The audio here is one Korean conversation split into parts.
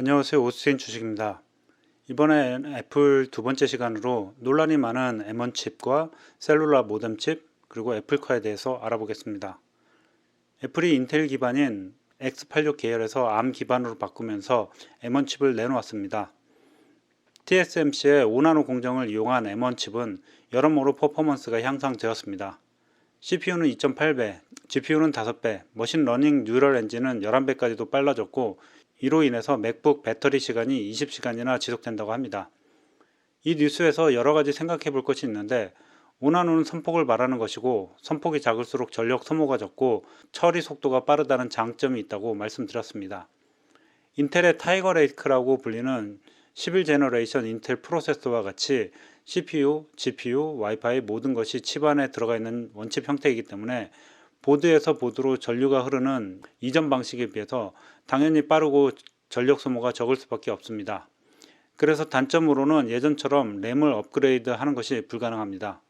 안녕하세요. 오스틴 주식입니다. 이번엔 애플 두 번째 시간으로 논란이 많은 M1 칩과 셀룰라 모뎀 칩 그리고 애플카에 대해서 알아보겠습니다. 애플이 인텔 기반인 X86 계열에서 ARM 기반으로 바꾸면서 M1 칩을 내놓았습니다. TSMC의 5나노 공정을 이용한 M1 칩은 여러모로 퍼포먼스가 향상되었습니다. CPU는 2.8배, GPU는 5배, 머신러닝 뉴럴 엔진은 11배까지도 빨라졌고 이로 인해서 맥북 배터리 시간이 20시간이나 지속된다고 합니다. 이 뉴스에서 여러가지 생각해 볼 것이 있는데 5나노는 선폭을 말하는 것이고 선폭이 작을수록 전력 소모가 적고 처리 속도가 빠르다는 장점이 있다고 말씀드렸습니다. 인텔의 타이거 레이크라고 불리는 11제너레이션 인텔 프로세서와 같이 CPU, GPU, 와이파이 모든 것이 칩 안에 들어가 있는 원칩 형태이기 때문에 보드에서 보드로 전류가 흐르는 이전 방식에 비해서 당연히 빠르고 전력 소모가 적을 수밖에 없습니다. 그래서 단점으로는 예전처럼 램을 업그레이드 하는 것이 불가능합니다.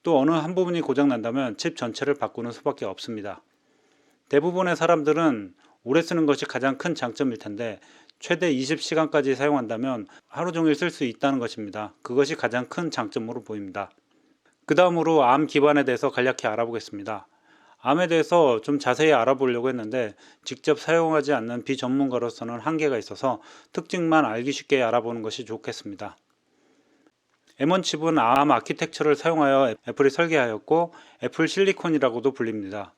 또 어느 한 부분이 고장 난다면 칩 전체를 바꾸는 수밖에 없습니다. 대부분의 사람들은 오래 쓰는 것이 가장 큰 장점일 텐데 최대 20시간까지 사용한다면 하루 종일 쓸 수 있다는 것입니다. 그것이 가장 큰 장점으로 보입니다. 그 다음으로 ARM 기반에 대해서 간략히 알아보겠습니다. ARM에 대해서 좀 자세히 알아보려고 했는데 직접 사용하지 않는 비전문가로서는 한계가 있어서 특징만 알기 쉽게 알아보는 것이 좋겠습니다. M1 칩은 ARM 아키텍처를 사용하여 애플이 설계하였고 애플 실리콘이라고도 불립니다.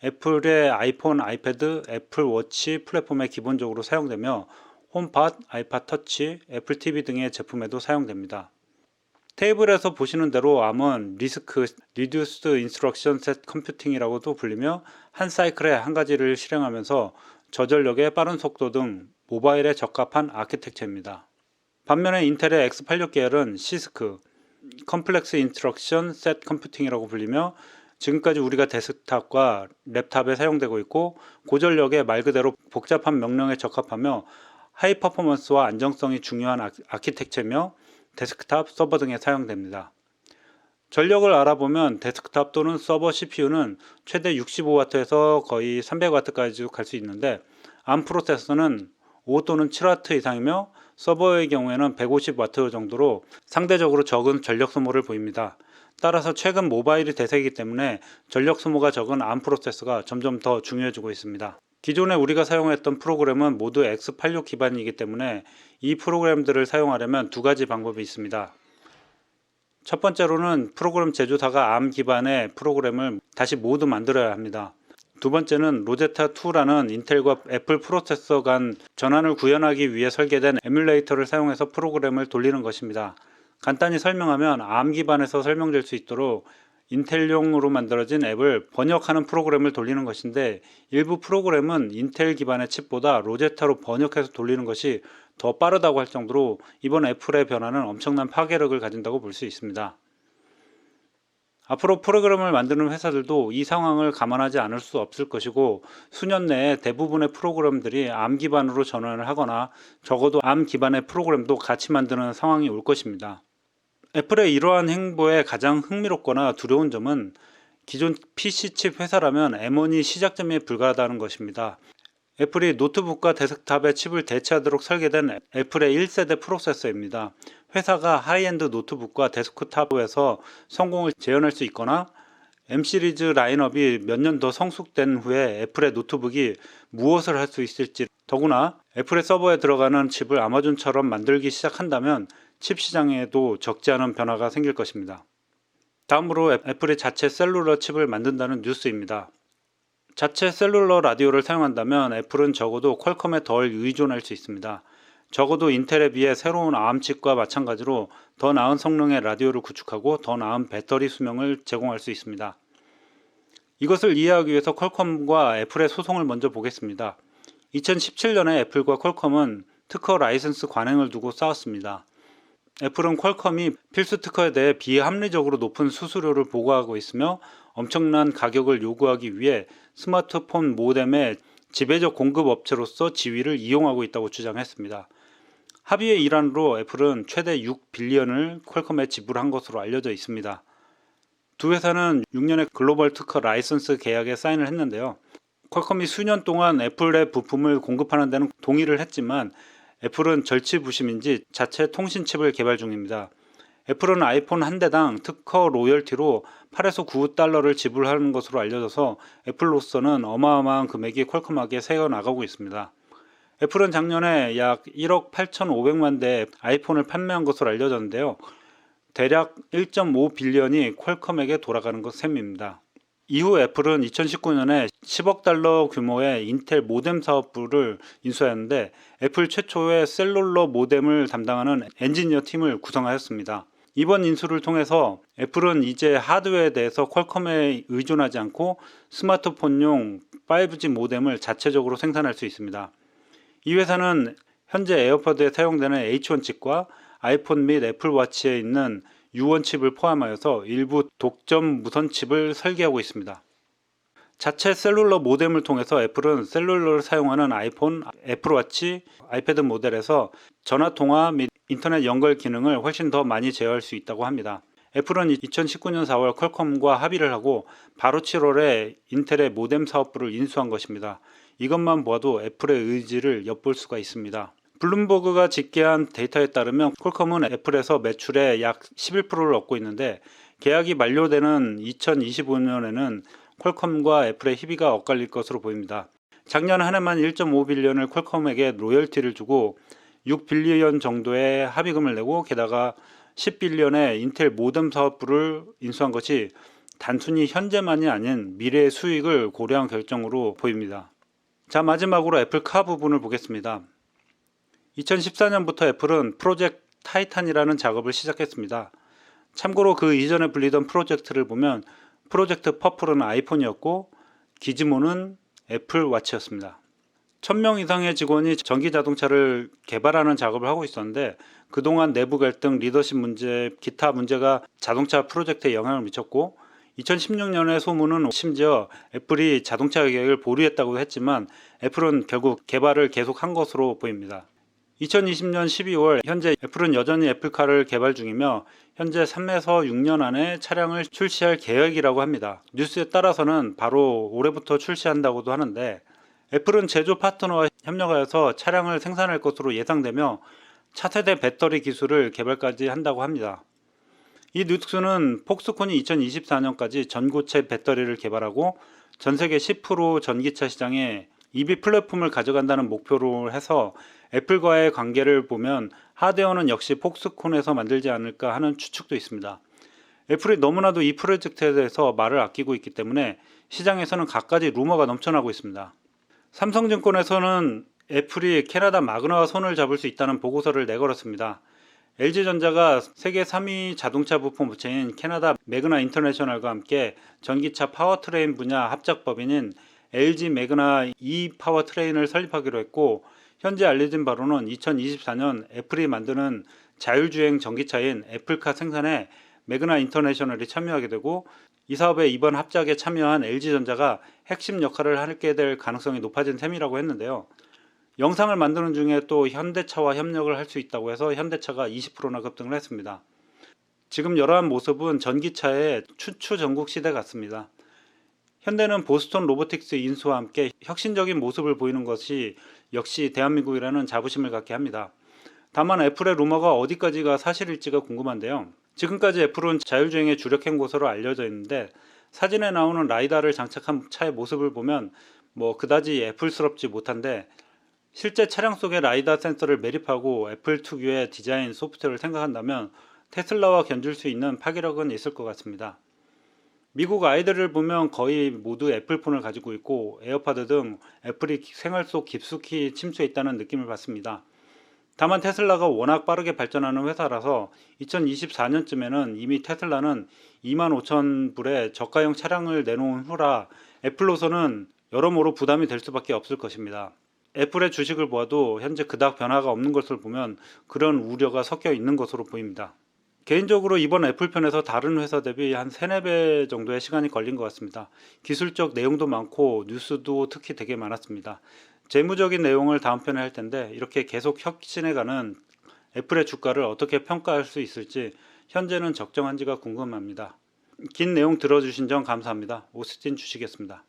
애플의 아이폰, 아이패드, 애플 워치 플랫폼에 기본적으로 사용되며 홈팟, 아이팟 터치, 애플 TV 등의 제품에도 사용됩니다. 테이블에서 보시는 대로 ARM은 리스크, Reduced Instruction Set Computing이라고도 불리며 한 사이클에 한 가지를 실행하면서 저전력의 빠른 속도 등 모바일에 적합한 아키텍처입니다. 반면에 인텔의 X86 계열은 CISC, Complex Instruction Set Computing이라고 불리며 지금까지 우리가 데스크탑과 랩탑에 사용되고 있고 고전력의 말 그대로 복잡한 명령에 적합하며 하이 퍼포먼스와 안정성이 중요한 아키텍처이며 데스크탑, 서버 등에 사용됩니다. 전력을 알아보면 데스크탑 또는 서버 CPU는 최대 65W에서 거의 300W까지 갈 수 있는데 ARM 프로세서는 5 또는 7W 이상이며 서버의 경우에는 150W 정도로 상대적으로 적은 전력 소모를 보입니다. 따라서 최근 모바일이 대세이기 때문에 전력 소모가 적은 ARM 프로세서가 점점 더 중요해지고 있습니다. 기존에 우리가 사용했던 프로그램은 모두 X86 기반이기 때문에 이 프로그램들을 사용하려면 두 가지 방법이 있습니다. 첫 번째로는 프로그램 제조사가 ARM 기반의 프로그램을 다시 모두 만들어야 합니다. 두 번째는 로제타2라는 인텔과 애플 프로세서 간 전환을 구현하기 위해 설계된 에뮬레이터를 사용해서 프로그램을 돌리는 것입니다. 간단히 설명하면 ARM 기반에서 설명될 수 있도록 인텔용으로 만들어진 앱을 번역하는 프로그램을 돌리는 것인데 일부 프로그램은 인텔 기반의 칩보다 로제타로 번역해서 돌리는 것이 더 빠르다고 할 정도로 이번 애플의 변화는 엄청난 파괴력을 가진다고 볼 수 있습니다. 앞으로 프로그램을 만드는 회사들도 이 상황을 감안하지 않을 수 없을 것이고 수년 내에 대부분의 프로그램들이 ARM 기반으로 전환을 하거나 적어도 ARM 기반의 프로그램도 같이 만드는 상황이 올 것입니다. 애플의 이러한 행보에 가장 흥미롭거나 두려운 점은 기존 PC칩 회사라면 M1이 시작점에 불과하다는 것입니다. 애플이 노트북과 데스크탑의 칩을 대체하도록 설계된 애플의 1세대 프로세서입니다. 회사가 하이엔드 노트북과 데스크탑에서 성공을 재현할 수 있거나 M시리즈 라인업이 몇 년 더 성숙된 후에 애플의 노트북이 무엇을 할 수 있을지, 더구나 애플의 서버에 들어가는 칩을 아마존처럼 만들기 시작한다면 칩 시장에도 적지 않은 변화가 생길 것입니다. 다음으로 애플이 자체 셀룰러 칩을 만든다는 뉴스입니다. 자체 셀룰러 라디오를 사용한다면 애플은 적어도 퀄컴에 덜 의존할 수 있습니다. 적어도 인텔에 비해 새로운 ARM 칩과 마찬가지로 더 나은 성능의 라디오를 구축하고 더 나은 배터리 수명을 제공할 수 있습니다. 이것을 이해하기 위해서 퀄컴과 애플의 소송을 먼저 보겠습니다. 2017년에 애플과 퀄컴은 특허 라이선스 관행을 두고 싸웠습니다. 애플은 퀄컴이 필수 특허에 대해 비합리적으로 높은 수수료를 보고하고 있으며 엄청난 가격을 요구하기 위해 스마트폰 모뎀의 지배적 공급 업체로서 지위를 이용하고 있다고 주장했습니다. 합의의 일환으로 애플은 최대 6빌리언을 퀄컴에 지불한 것으로 알려져 있습니다. 두 회사는 6년의 글로벌 특허 라이선스 계약에 사인을 했는데요. 퀄컴이 수년 동안 애플의 부품을 공급하는 데는 동의를 했지만 애플은 절치부심인지 자체 통신칩을 개발 중입니다. 애플은 아이폰 한 대당 특허 로열티로 8에서 9달러를 지불하는 것으로 알려져서 애플로서는 어마어마한 금액이 퀄컴에게 새어나가고 있습니다. 애플은 작년에 약 1억 8,500만 대 아이폰을 판매한 것으로 알려졌는데요. 대략 1.5 빌리언이 퀄컴에게 돌아가는 것 셈입니다. 이후 애플은 2019년에 10억 달러 규모의 인텔 모뎀 사업부를 인수하였는데 애플 최초의 셀룰러 모뎀을 담당하는 엔지니어 팀을 구성하였습니다. 이번 인수를 통해서 애플은 이제 하드웨어에 대해서 퀄컴에 의존하지 않고 스마트폰용 5G 모뎀을 자체적으로 생산할 수 있습니다. 이 회사는 현재 에어팟에 사용되는 H1 칩과 아이폰 및 애플워치에 있는 U1 칩을 포함하여서 일부 독점 무선 칩을 설계하고 있습니다. 자체 셀룰러 모뎀을 통해서 애플은 셀룰러를 사용하는 아이폰, 애플워치, 아이패드 모델에서 전화통화 및 인터넷 연결 기능을 훨씬 더 많이 제어할 수 있다고 합니다. 애플은 2019년 4월 퀄컴과 합의를 하고 바로 7월에 인텔의 모뎀 사업부를 인수한 것입니다. 이것만 보아도 애플의 의지를 엿볼 수가 있습니다. 블룸버그가 집계한 데이터에 따르면 퀄컴은 애플에서 매출의 약 11%를 얻고 있는데 계약이 만료되는 2025년에는 퀄컴과 애플의 희비가 엇갈릴 것으로 보입니다. 작년 한 해만 1.5 빌리언을 퀄컴에게 로열티를 주고 6 빌리언 정도의 합의금을 내고 게다가 10 빌리언의 인텔 모뎀 사업부를 인수한 것이 단순히 현재만이 아닌 미래의 수익을 고려한 결정으로 보입니다. 자, 마지막으로 애플카 부분을 보겠습니다. 2014년부터 애플은 프로젝트 타이탄이라는 작업을 시작했습니다. 참고로 그 이전에 불리던 프로젝트를 보면 프로젝트 퍼플은 아이폰이었고 기즈모는 애플워치였습니다. 1000명 이상의 직원이 전기 자동차를 개발하는 작업을 하고 있었는데 그동안 내부 갈등, 리더십 문제, 기타 문제가 자동차 프로젝트에 영향을 미쳤고 2016년의 소문은 심지어 애플이 자동차 계획을 보류했다고 했지만 애플은 결국 개발을 계속한 것으로 보입니다. 2020년 12월 현재 애플은 여전히 애플카를 개발 중이며 현재 3에서 6년 안에 차량을 출시할 계획이라고 합니다. 뉴스에 따라서는 바로 올해부터 출시한다고도 하는데 애플은 제조 파트너와 협력하여서 차량을 생산할 것으로 예상되며 차세대 배터리 기술을 개발까지 한다고 합니다. 이 뉴스는 폭스콘이 2024년까지 전고체 배터리를 개발하고 전세계 10% 전기차 시장에 EV 플랫폼을 가져간다는 목표로 해서 애플과의 관계를 보면 하드웨어는 역시 폭스콘에서 만들지 않을까 하는 추측도 있습니다. 애플이 너무나도 이 프로젝트에 대해서 말을 아끼고 있기 때문에 시장에서는 갖가지 루머가 넘쳐나고 있습니다. 삼성증권에서는 애플이 캐나다 마그나와 손을 잡을 수 있다는 보고서를 내걸었습니다. LG전자가 세계 3위 자동차 부품 업체인 캐나다 매그나 인터내셔널과 함께 전기차 파워트레인 분야 합작법인인 LG 매그나 E 파워트레인을 설립하기로 했고 현재 알려진 바로는 2024년 애플이 만드는 자율주행 전기차인 애플카 생산에 매그나 인터내셔널이 참여하게 되고 이 사업에 이번 합작에 참여한 LG전자가 핵심 역할을 하게 될 가능성이 높아진 셈이라고 했는데요. 영상을 만드는 중에 또 현대차와 협력을 할 수 있다고 해서 현대차가 20%나 급등을 했습니다. 지금 이러한 모습은 전기차의 추추전국 시대 같습니다. 현대는 보스턴 로보틱스 인수와 함께 혁신적인 모습을 보이는 것이 역시 대한민국이라는 자부심을 갖게 합니다. 다만 애플의 루머가 어디까지가 사실일지가 궁금한데요. 지금까지 애플은 자율주행에 주력한 것으로 알려져 있는데 사진에 나오는 라이다를 장착한 차의 모습을 보면 그다지 애플스럽지 못한데 실제 차량 속에 라이다 센서를 매립하고 애플 특유의 디자인 소프트웨어를 생각한다면 테슬라와 견줄 수 있는 파괴력은 있을 것 같습니다. 미국 아이들을 보면 거의 모두 애플폰을 가지고 있고 에어팟 등 애플이 생활 속 깊숙이 침투해 있다는 느낌을 받습니다. 다만 테슬라가 워낙 빠르게 발전하는 회사라서 2024년쯤에는 이미 테슬라는 25,000불의 저가형 차량을 내놓은 후라 애플로서는 여러모로 부담이 될 수밖에 없을 것입니다. 애플의 주식을 보아도 현재 그닥 변화가 없는 것을 보면 그런 우려가 섞여 있는 것으로 보입니다. 개인적으로 이번 애플편에서 다른 회사 대비 한 3, 4배 정도의 시간이 걸린 것 같습니다. 기술적 내용도 많고 뉴스도 특히 되게 많았습니다. 재무적인 내용을 다음 편에 할 텐데 이렇게 계속 혁신해가는 애플의 주가를 어떻게 평가할 수 있을지 현재는 적정한지가 궁금합니다. 긴 내용 들어주신 점 감사합니다. 오스틴 주식이었습니다.